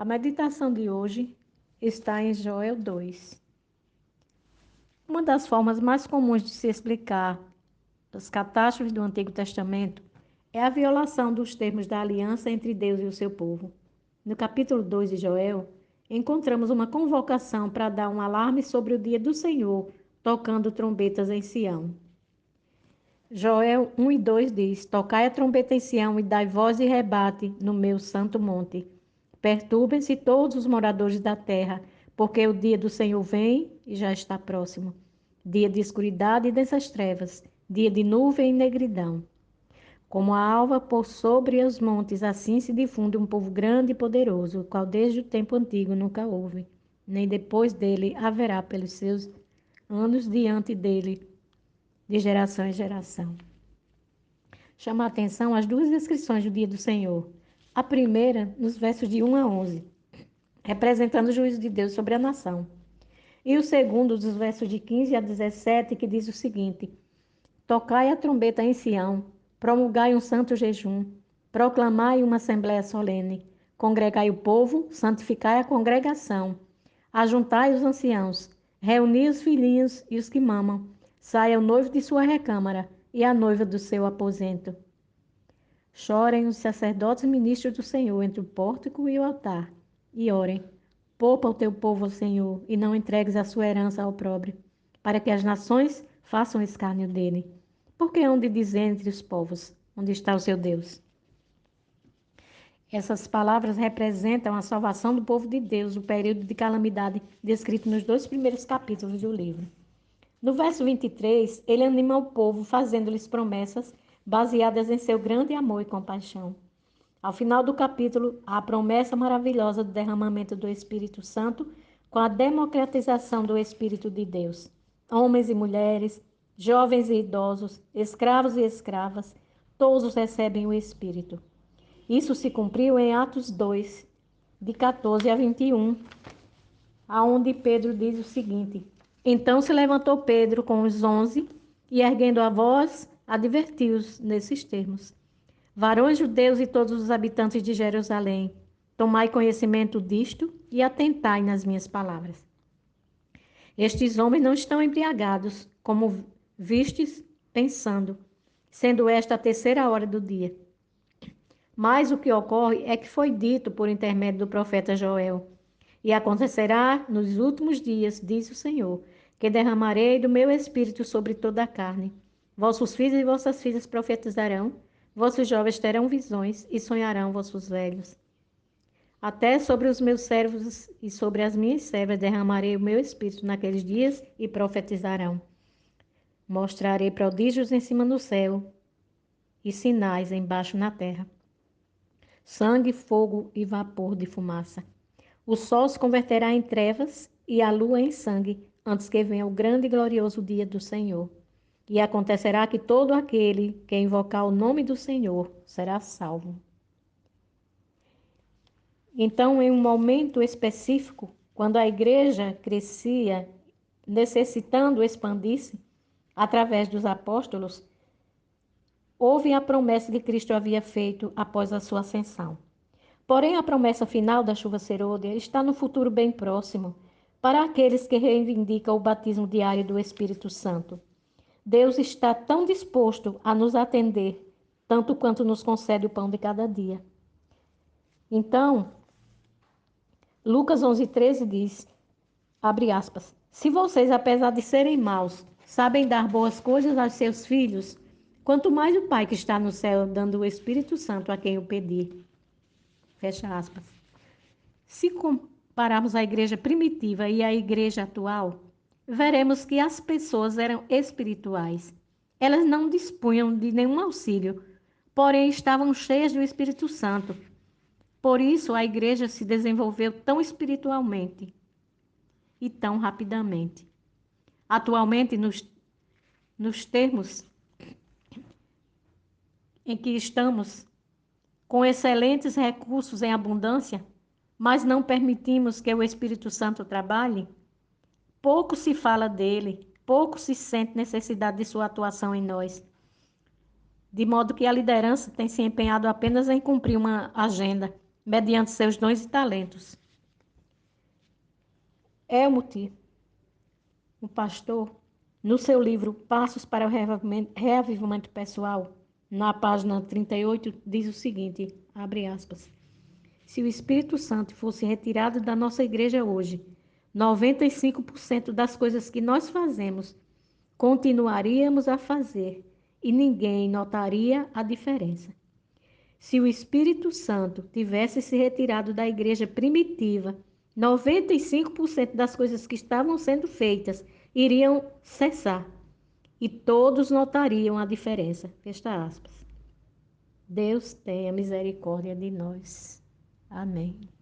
A meditação de hoje está em Joel 2. Uma das formas mais comuns de se explicar as catástrofes do Antigo Testamento é a violação dos termos da aliança entre Deus e o seu povo. No capítulo 2 de Joel, encontramos uma convocação para dar um alarme sobre o dia do Senhor, tocando trombetas em Sião. Joel 1 e 2 diz: Tocai a trombeta em Sião e dai voz de rebate no meu santo monte. Perturbem-se todos os moradores da terra, porque o dia do Senhor vem e já está próximo. Dia de escuridade e densas trevas, dia de nuvem e negridão. Como a alva por sobre os montes, assim se difunde um povo grande e poderoso, o qual desde o tempo antigo nunca houve, nem depois dele haverá pelos seus anos diante dele, de geração em geração. Chama a atenção as duas descrições do dia do Senhor. A primeira, nos versos de 1 a 11, representando o juízo de Deus sobre a nação. E o segundo, dos versos de 15 a 17, que diz o seguinte: Tocai a trombeta em Sião, promulgai um santo jejum, proclamai uma assembléia solene, congregai o povo, santificai a congregação, ajuntai os anciãos, reuni os filhinhos e os que mamam, saia o noivo de sua recâmara e a noiva do seu aposento. Chorem os sacerdotes e ministros do Senhor entre o pórtico e o altar, e orem. Poupa o teu povo, Senhor, e não entregues a sua herança ao opróbrio, para que as nações façam escárnio dele. Porque hão de dizer entre os povos, onde está o seu Deus? Essas palavras representam a salvação do povo de Deus, o período de calamidade descrito nos 2 primeiros capítulos do livro. No verso 23, ele anima o povo, fazendo-lhes promessas baseadas em seu grande amor e compaixão. Ao final do capítulo, há a promessa maravilhosa do derramamento do Espírito Santo com a democratização do Espírito de Deus. Homens e mulheres, jovens e idosos, escravos e escravas, todos recebem o Espírito. Isso se cumpriu em Atos 2, de 14 a 21, aonde Pedro diz o seguinte: Então se levantou Pedro com os 11 e, erguendo a voz, advertiu-os nesses termos: Varões judeus e todos os habitantes de Jerusalém, tomai conhecimento disto e atentai nas minhas palavras. Estes homens não estão embriagados, como vistes, pensando, sendo esta a 3ª hora do dia. Mas o que ocorre é que foi dito por intermédio do profeta Joel: E acontecerá nos últimos dias, diz o Senhor, que derramarei do meu espírito sobre toda a carne. Vossos filhos e vossas filhas profetizarão, vossos jovens terão visões e sonharão vossos velhos. Até sobre os meus servos e sobre as minhas servas derramarei o meu espírito naqueles dias e profetizarão. Mostrarei prodígios em cima no céu e sinais embaixo na terra: sangue, fogo e vapor de fumaça. O sol se converterá em trevas e a lua em sangue, antes que venha o grande e glorioso dia do Senhor. E acontecerá que todo aquele que invocar o nome do Senhor será salvo. Então, em um momento específico, quando a igreja crescia, necessitando expandir-se através dos apóstolos, houve a promessa que Cristo havia feito após a sua ascensão. Porém, a promessa final da chuva serôdia está no futuro bem próximo, para aqueles que reivindicam o batismo diário do Espírito Santo. Deus está tão disposto a nos atender, tanto quanto nos concede o pão de cada dia. Então, Lucas 11:13 diz, abre aspas, se vocês, apesar de serem maus, sabem dar boas coisas aos seus filhos, quanto mais o Pai que está no céu dando o Espírito Santo a quem o pedir. Fecha aspas. Se compararmos a igreja primitiva e a igreja atual, veremos que as pessoas eram espirituais. Elas não dispunham de nenhum auxílio, porém estavam cheias do Espírito Santo. Por isso a igreja se desenvolveu tão espiritualmente e tão rapidamente. Atualmente, nos termos em que estamos, com excelentes recursos em abundância, mas não permitimos que o Espírito Santo trabalhe, pouco se fala dele, pouco se sente necessidade de sua atuação em nós. De modo que a liderança tem se empenhado apenas em cumprir uma agenda, mediante seus dons e talentos. Helmut, o pastor, no seu livro Passos para o Reavivamento Pessoal, na página 38, diz o seguinte, abre aspas, se o Espírito Santo fosse retirado da nossa igreja hoje, 95% das coisas que nós fazemos continuaríamos a fazer e ninguém notaria a diferença. Se o Espírito Santo tivesse se retirado da igreja primitiva, 95% das coisas que estavam sendo feitas iriam cessar e todos notariam a diferença. Fecha aspas. Deus tenha misericórdia de nós. Amém.